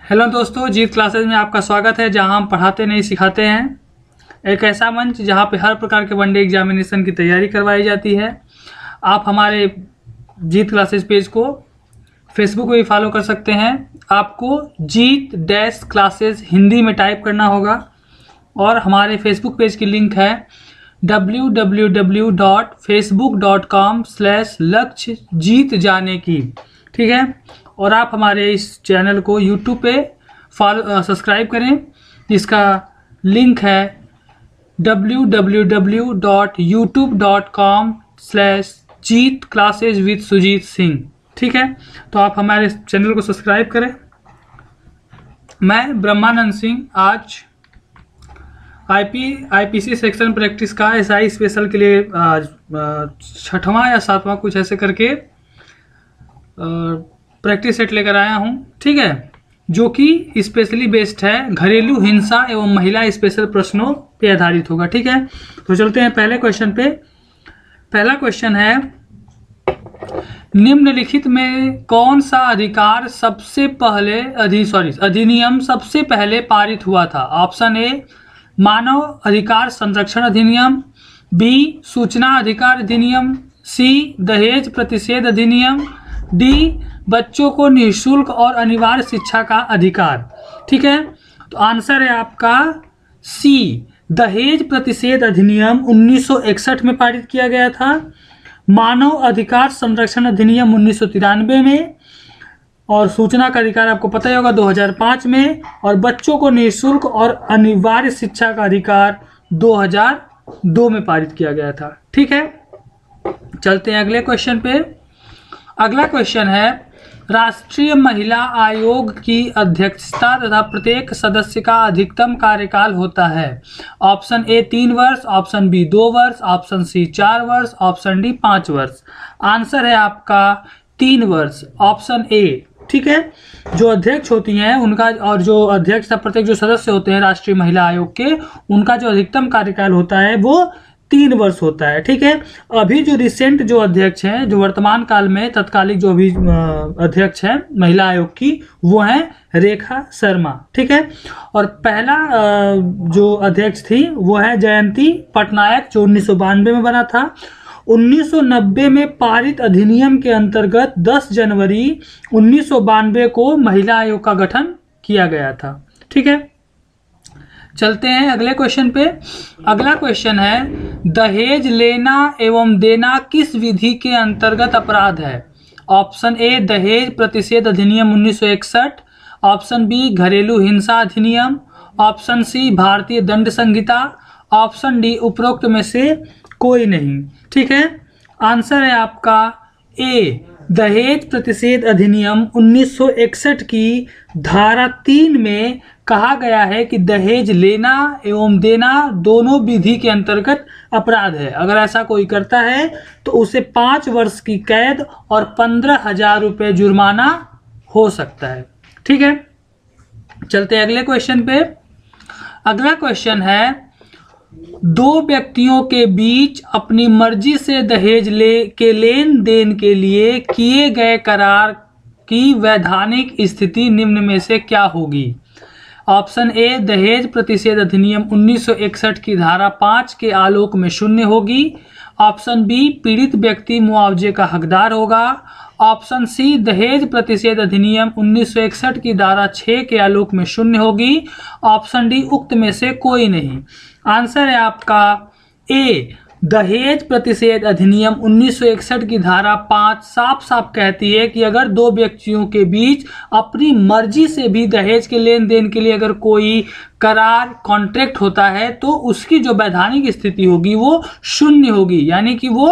Hello दोस्तों, जीत classes में आपका स्वागत है, जहां हम पढ़ाते नहीं सिखाते हैं। एक ऐसा मंच जहां पे हर प्रकार के वनडे एग्जामिनेशन की तैयारी करवाई जाती है। आप हमारे जीत क्लासेज पेज को फेसबुक पे भी फॉलो कर सकते हैं। आपको जीत डैश क्लासेज हिंदी में टाइप करना होगा और हमारे फेसबुक पेज की लिंक है www.facebook.com/लक्ष्य जीत जाने की। ठीक है, और आप हमारे इस चैनल को यूट्यूब पे सब्सक्राइब करें, जिसका लिंक है www.youtube.com/जीत क्लासेज विद सुजीत सिंह। ठीक है, तो आप हमारे चैनल को सब्सक्राइब करें। मैं ब्रह्मानंद सिंह आज आईपीसी सेक्शन प्रैक्टिस का एसआई स्पेशल के लिए छठवां या सातवां कुछ ऐसे करके प्रैक्टिस सेट लेकर आया हूं। ठीक है, जो कि स्पेशली बेस्ड है घरेलू हिंसा एवं महिला स्पेशल प्रश्नों पे आधारित होगा। ठीक है, तो चलते हैं पहले क्वेश्चन पे। पहला क्वेश्चन है, निम्नलिखित में कौन सा अधिकार अधिनियम सबसे पहले पारित हुआ था? ऑप्शन ए मानव अधिकार संरक्षण अधिनियम, बी सूचना अधिकार अधिनियम, सी दहेज प्रतिषेध अधिनियम, डी बच्चों को निःशुल्क और अनिवार्य शिक्षा का अधिकार। ठीक है, तो आंसर है आपका सी दहेज प्रतिषेध अधिनियम 1961 में पारित किया गया था, मानव अधिकार संरक्षण अधिनियम 1993 में, और सूचना का अधिकार आपको पता ही होगा 2005 में, और बच्चों को निःशुल्क और अनिवार्य शिक्षा का अधिकार 2002 में पारित किया गया था। ठीक है, चलते हैं अगले क्वेश्चन पे। अगला क्वेश्चन है, राष्ट्रीय महिला आयोग की अध्यक्षता तथा प्रत्येक सदस्य का अधिकतम कार्यकाल होता है। ऑप्शन ए 3 वर्ष, ऑप्शन बी 2 वर्ष, ऑप्शन सी 4 वर्ष, ऑप्शन डी 5 वर्ष। आंसर है आपका 3 वर्ष, ऑप्शन ए। ठीक है, जो अध्यक्ष होती हैं उनका, और जो अध्यक्ष तथा प्रत्येक जो सदस्य होते हैं राष्ट्रीय महिला आयोग के, उनका जो अधिकतम कार्यकाल होता है वो 3 वर्ष होता है। ठीक है, अभी जो रिसेंट जो अध्यक्ष हैं, जो वर्तमान काल में तत्कालिक जो अभी अध्यक्ष हैं महिला आयोग की, वो हैं रेखा शर्मा। ठीक है, और पहला जो अध्यक्ष थी वो है जयंती पटनायक, जो 1992 में बना था। 1990 में पारित अधिनियम के अंतर्गत 10 जनवरी 1992 को महिला आयोग का गठन किया गया था। ठीक है, चलते हैं अगले क्वेश्चन पे। अगला क्वेश्चन है, दहेज लेना एवं देना किस विधि के अंतर्गत अपराध है? ऑप्शन ए दहेज प्रतिषेध अधिनियम 1961, ऑप्शन बी घरेलू हिंसा अधिनियम, ऑप्शन सी भारतीय दंड संहिता, ऑप्शन डी उपरोक्त में से कोई नहीं। ठीक है, आंसर है आपका ए दहेज प्रतिषेध अधिनियम 1961 की धारा 3 में कहा गया है कि दहेज लेना एवं देना दोनों विधि के अंतर्गत अपराध है। अगर ऐसा कोई करता है तो उसे 5 वर्ष की कैद और 15,000 रुपये जुर्माना हो सकता है। ठीक है, चलते हैं अगले क्वेश्चन पे। अगला क्वेश्चन है, 2 व्यक्तियों के बीच अपनी मर्जी से दहेज के लेन देन के लिए किए गए करार की वैधानिक स्थिति निम्न में से क्या होगी? ऑप्शन ए दहेज प्रतिषेध अधिनियम 1961 की धारा 5 के आलोक में शून्य होगी, ऑप्शन बी पीड़ित व्यक्ति मुआवजे का हकदार होगा, ऑप्शन सी दहेज प्रतिषेध अधिनियम 1961 की धारा 6 के आलोक में शून्य होगी, ऑप्शन डी उक्त में से कोई नहीं। आंसर है आपका ए दहेज प्रतिषेध अधिनियम 1961 की धारा 5 साफ साफ कहती है कि अगर 2 व्यक्तियों के बीच अपनी मर्जी से भी दहेज के लेन देन के लिए अगर कोई करार कॉन्ट्रैक्ट होता है तो उसकी जो वैधानिक स्थिति होगी वो शून्य होगी, यानी कि वो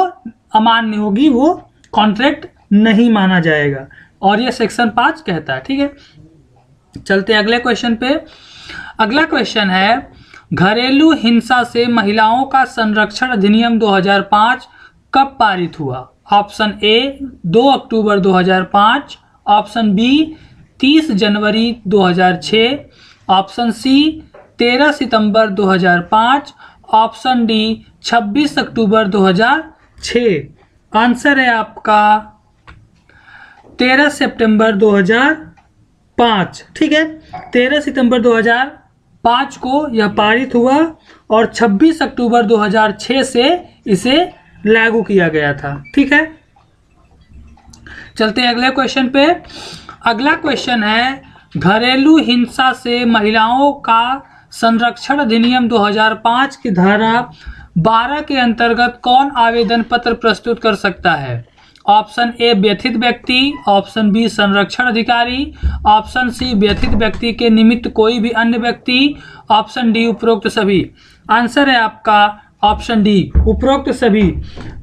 अमान्य होगी, वो कॉन्ट्रैक्ट नहीं माना जाएगा, और ये सेक्शन 5 कहता है। ठीक है, चलते हैं अगले क्वेश्चन पे। अगला क्वेश्चन है, घरेलू हिंसा से महिलाओं का संरक्षण अधिनियम 2005 कब पारित हुआ? ऑप्शन ए 2 अक्टूबर 2005, ऑप्शन बी 30 जनवरी 2006, ऑप्शन सी 13 सितंबर 2005, ऑप्शन डी 26 अक्टूबर 2006। आंसर है आपका 13 सितंबर 2006। 2005, ठीक है, 13 सितंबर 2005 को यह पारित हुआ और 26 अक्टूबर 2006 से इसे लागू किया गया था। ठीक है, चलते हैं अगले क्वेश्चन पे। अगला क्वेश्चन है घरेलू हिंसा से महिलाओं का संरक्षण अधिनियम 2005 की धारा 12 के अंतर्गत कौन आवेदन पत्र प्रस्तुत कर सकता है? ऑप्शन ए व्यथित व्यक्ति, ऑप्शन बी संरक्षण अधिकारी, ऑप्शन सी व्यथित व्यक्ति के निमित्त कोई भी अन्य व्यक्ति, ऑप्शन डी उपरोक्त सभी। आंसर है आपका ऑप्शन डी उपरोक्त सभी।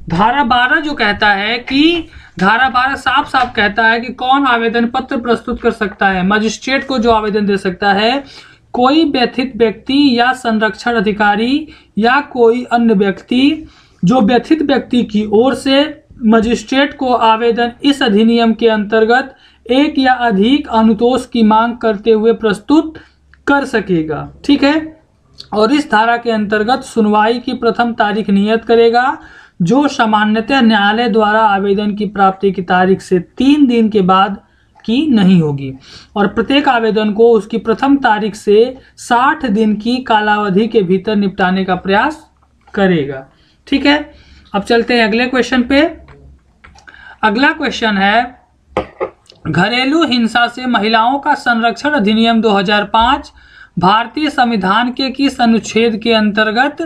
धारा 12 जो कहता है कि धारा 12 साफ साफ कहता है कि कौन आवेदन पत्र प्रस्तुत कर सकता है। मजिस्ट्रेट को जो आवेदन दे सकता है कोई व्यथित व्यक्ति या संरक्षण अधिकारी या कोई अन्य व्यक्ति जो व्यथित व्यक्ति की ओर से मजिस्ट्रेट को आवेदन इस अधिनियम के अंतर्गत एक या अधिक अनुतोष की मांग करते हुए प्रस्तुत कर सकेगा। ठीक है, और इस धारा के अंतर्गत सुनवाई की प्रथम तारीख नियत करेगा जो सामान्यतः न्यायालय द्वारा आवेदन की प्राप्ति की तारीख से 3 दिन के बाद की नहीं होगी और प्रत्येक आवेदन को उसकी प्रथम तारीख से 60 दिन की कालावधि के भीतर निपटाने का प्रयास करेगा। ठीक है, अब चलते हैं अगले क्वेश्चन पे। अगला क्वेश्चन है घरेलू हिंसा से महिलाओं का संरक्षण अधिनियम 2005 भारतीय संविधान के किस अनुच्छेद के अंतर्गत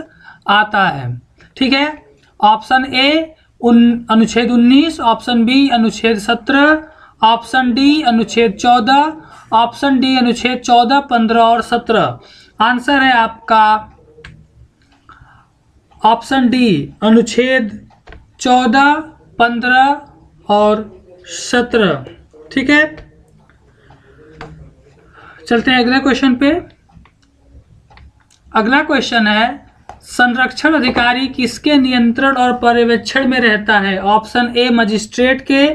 आता है? ठीक है, ऑप्शन ए अनुच्छेद 19, ऑप्शन बी अनुच्छेद 17, ऑप्शन डी अनुच्छेद 14, ऑप्शन डी अनुच्छेद 14, 15 और 17। आंसर है आपका ऑप्शन डी अनुच्छेद 14, 15 और 17। ठीक है, चलते हैं अगले क्वेश्चन पे। अगला क्वेश्चन है संरक्षण अधिकारी किसके नियंत्रण और पर्यवेक्षण में रहता है? ऑप्शन ए मजिस्ट्रेट के,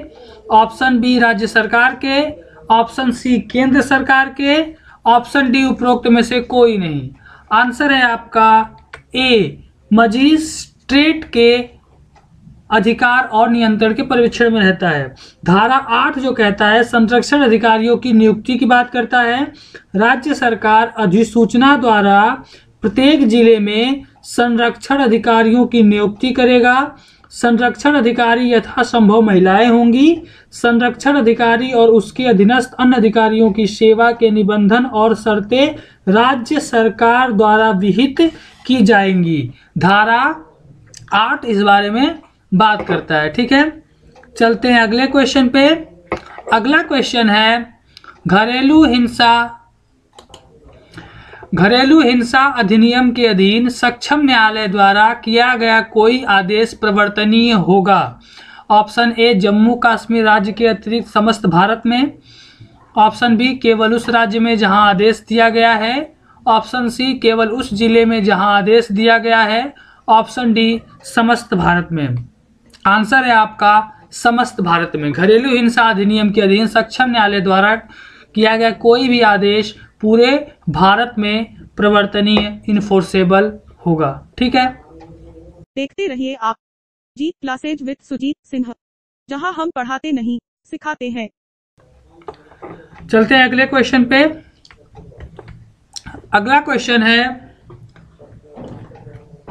ऑप्शन बी राज्य सरकार के, ऑप्शन सी केंद्र सरकार के, ऑप्शन डी उपरोक्त में से कोई नहीं। आंसर है आपका ए मजिस्ट्रेट के अधिकार और नियंत्रण के पर्यवेक्षण में रहता है। धारा 8 जो कहता है संरक्षण अधिकारियों की नियुक्ति की बात करता है। राज्य सरकार अधिसूचना द्वारा प्रत्येक जिले में संरक्षण अधिकारियों की नियुक्ति करेगा। संरक्षण अधिकारी यथासंभव महिलाएं होंगी। संरक्षण अधिकारी और उसके अधीनस्थ अन्य अधिकारियों की सेवा के निबंधन और शर्तें राज्य सरकार द्वारा विहित की जाएंगी। धारा 8 इस बारे में बात करता है। ठीक है, चलते हैं अगले क्वेश्चन पे। अगला क्वेश्चन है घरेलू हिंसा अधिनियम के अधीन सक्षम न्यायालय द्वारा किया गया कोई आदेश प्रवर्तनीय होगा। ऑप्शन ए जम्मू कश्मीर राज्य के अतिरिक्त समस्त भारत में, ऑप्शन बी केवल उस राज्य में जहां आदेश दिया गया है, ऑप्शन सी केवल उस जिले में जहां आदेश दिया गया है, ऑप्शन डी समस्त भारत में। आंसर है आपका समस्त भारत में। घरेलू हिंसा अधिनियम के अधीन सक्षम न्यायालय द्वारा किया गया कोई भी आदेश पूरे भारत में प्रवर्तनीय इन्फोर्सेबल होगा। ठीक है, देखते रहिए आप जीत क्लासेज विद सुजीत सिन्हा, जहां हम पढ़ाते नहीं सिखाते हैं। चलते हैं अगले क्वेश्चन पे। अगला क्वेश्चन है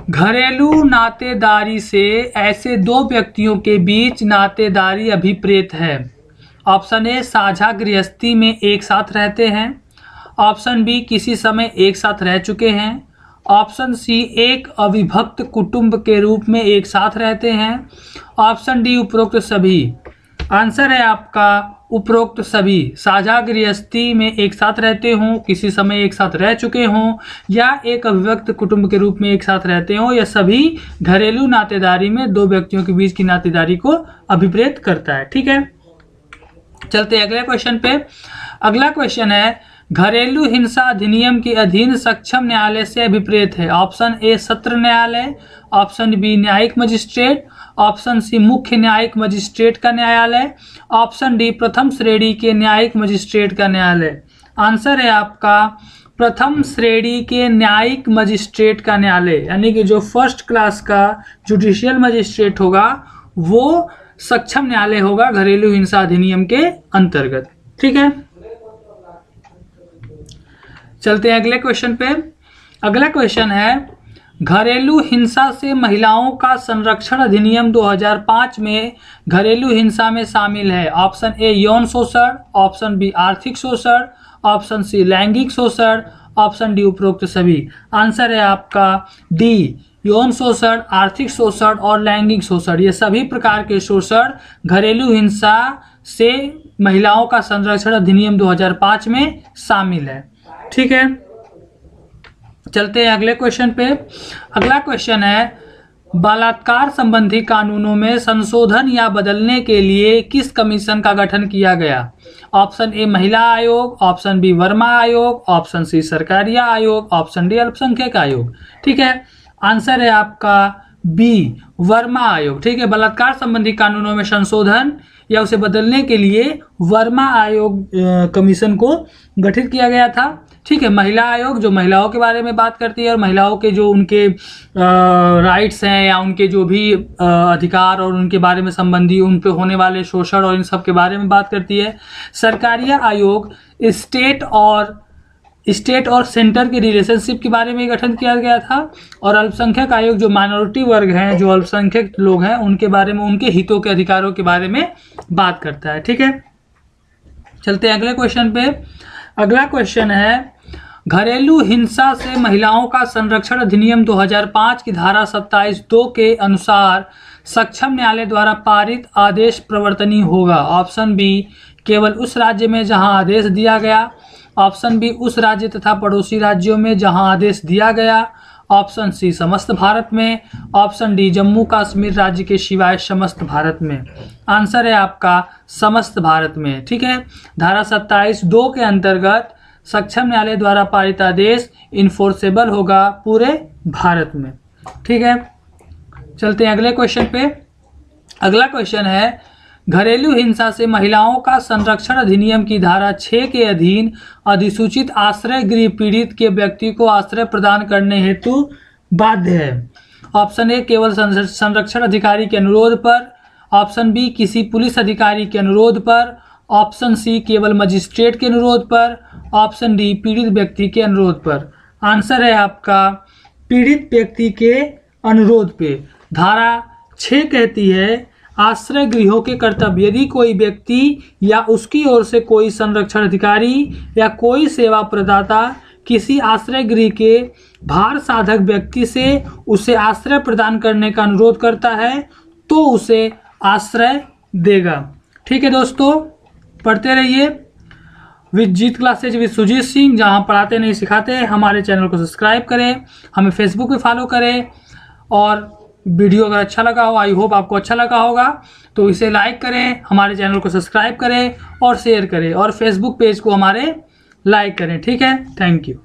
घरेलू नातेदारी से ऐसे दो व्यक्तियों के बीच नातेदारी अभिप्रेत है। ऑप्शन ए साझा गृहस्थी में एक साथ रहते हैं, ऑप्शन बी किसी समय एक साथ रह चुके हैं, ऑप्शन सी एक अविभक्त कुटुंब के रूप में एक साथ रहते हैं, ऑप्शन डी उपरोक्त सभी। आंसर है आपका उपरोक्त सभी। साझा गृहस्थी में एक साथ रहते हों, किसी समय एक साथ रह चुके हों या एक अविभक्त कुटुंब के रूप में एक साथ रहते हों, यह सभी घरेलू नातेदारी में दो व्यक्तियों के बीच की नातेदारी को अभिप्रेत करता है। ठीक है, चलते हैं अगले क्वेश्चन पे। अगला क्वेश्चन है घरेलू हिंसा अधिनियम के अधीन सक्षम न्यायालय से अभिप्रेत है। ऑप्शन ए सत्र न्यायालय, ऑप्शन बी न्यायिक मजिस्ट्रेट, ऑप्शन सी मुख्य न्यायिक मजिस्ट्रेट का न्यायालय, ऑप्शन डी प्रथम श्रेणी के न्यायिक मजिस्ट्रेट का न्यायालय। आंसर है आपका प्रथम श्रेणी के न्यायिक मजिस्ट्रेट का न्यायालय, यानी कि जो फर्स्ट क्लास का जुडिशियल मजिस्ट्रेट होगा वो सक्षम न्यायालय होगा घरेलू हिंसा अधिनियम के अंतर्गत। ठीक है, चलते हैं अगले क्वेश्चन पे। अगला क्वेश्चन है घरेलू हिंसा से महिलाओं का संरक्षण अधिनियम 2005 में घरेलू हिंसा में शामिल है। ऑप्शन ए यौन शोषण, ऑप्शन बी आर्थिक शोषण, ऑप्शन सी लैंगिक शोषण, ऑप्शन डी उपरोक्त सभी। आंसर है आपका डी, यौन शोषण, आर्थिक शोषण और लैंगिक शोषण। ये सभी प्रकार के शोषण घरेलू हिंसा से महिलाओं का संरक्षण अधिनियम 2005 में शामिल है। ठीक है, चलते हैं अगले क्वेश्चन पे। अगला क्वेश्चन है बलात्कार संबंधी कानूनों में संशोधन या बदलने के लिए किस कमीशन का गठन किया गया। ऑप्शन ए महिला आयोग, ऑप्शन बी वर्मा आयोग, ऑप्शन सी सरकारिया आयोग, ऑप्शन डी अल्पसंख्यक आयोग। ठीक है, आंसर है आपका बी वर्मा आयोग। ठीक है, बलात्कार संबंधी कानूनों में संशोधन या उसे बदलने के लिए वर्मा आयोग कमीशन को गठित किया गया था। ठीक है, महिला आयोग जो महिलाओं के बारे में बात करती है और महिलाओं के जो उनके राइट्स हैं या उनके जो भी अधिकार और उनके बारे में संबंधी उन पे होने वाले शोषण और इन सब के बारे में बात करती है। सरकारिया आयोग स्टेट और सेंटर के रिलेशनशिप के बारे में गठन किया गया था। और अल्पसंख्यक आयोग जो माइनॉरिटी वर्ग हैं, जो अल्पसंख्यक लोग हैं, उनके बारे में, उनके हितों के अधिकारों के बारे में बात करता है। ठीक है, चलते हैं अगले क्वेश्चन पे। अगला क्वेश्चन है घरेलू हिंसा से महिलाओं का संरक्षण अधिनियम 2005 की धारा 27(2) के अनुसार सक्षम न्यायालय द्वारा पारित आदेश प्रवर्तनीय होगा। ऑप्शन बी केवल उस राज्य में जहां आदेश दिया गया, ऑप्शन बी उस राज्य तथा पड़ोसी राज्यों में जहां आदेश दिया गया, ऑप्शन सी समस्त भारत में, ऑप्शन डी जम्मू कश्मीर राज्य के सिवाय समस्त भारत में। आंसर है आपका समस्त भारत में। ठीक है, धारा 27(2) के अंतर्गत सक्षम न्यायालय द्वारा पारित आदेश इन्फोर्सेबल होगा पूरे भारत में। ठीक है, चलते हैं अगले क्वेश्चन पे। अगला क्वेश्चन है घरेलू हिंसा से महिलाओं का संरक्षण अधिनियम की धारा 6 के अधीन अधिसूचित आश्रय गृह पीड़ित के व्यक्ति को आश्रय प्रदान करने हेतु बाध्य है। ऑप्शन ए केवल संरक्षण अधिकारी के अनुरोध पर, ऑप्शन बी किसी पुलिस अधिकारी के अनुरोध पर, ऑप्शन सी केवल मजिस्ट्रेट के अनुरोध पर, ऑप्शन डी पीड़ित व्यक्ति के अनुरोध पर। आंसर है आपका पीड़ित व्यक्ति के अनुरोध पे। धारा 6 कहती है आश्रय गृहों के कर्तव्य। यदि कोई व्यक्ति या उसकी ओर से कोई संरक्षण अधिकारी या कोई सेवा प्रदाता किसी आश्रय गृह के भार साधक व्यक्ति से उसे आश्रय प्रदान करने का अनुरोध करता है तो उसे आश्रय देगा। ठीक है दोस्तों, पढ़ते रहिए with Jeet classes with Sujeet Singh, जहां पढ़ाते नहीं सिखाते। हमारे चैनल को सब्सक्राइब करें, हमें फेसबुक पे फॉलो करें और वीडियो अगर अच्छा लगा हो, आई होप आपको अच्छा लगा होगा, तो इसे लाइक करें, हमारे चैनल को सब्सक्राइब करें और शेयर करें और फेसबुक पेज को हमारे लाइक करें। ठीक है, थैंक यू।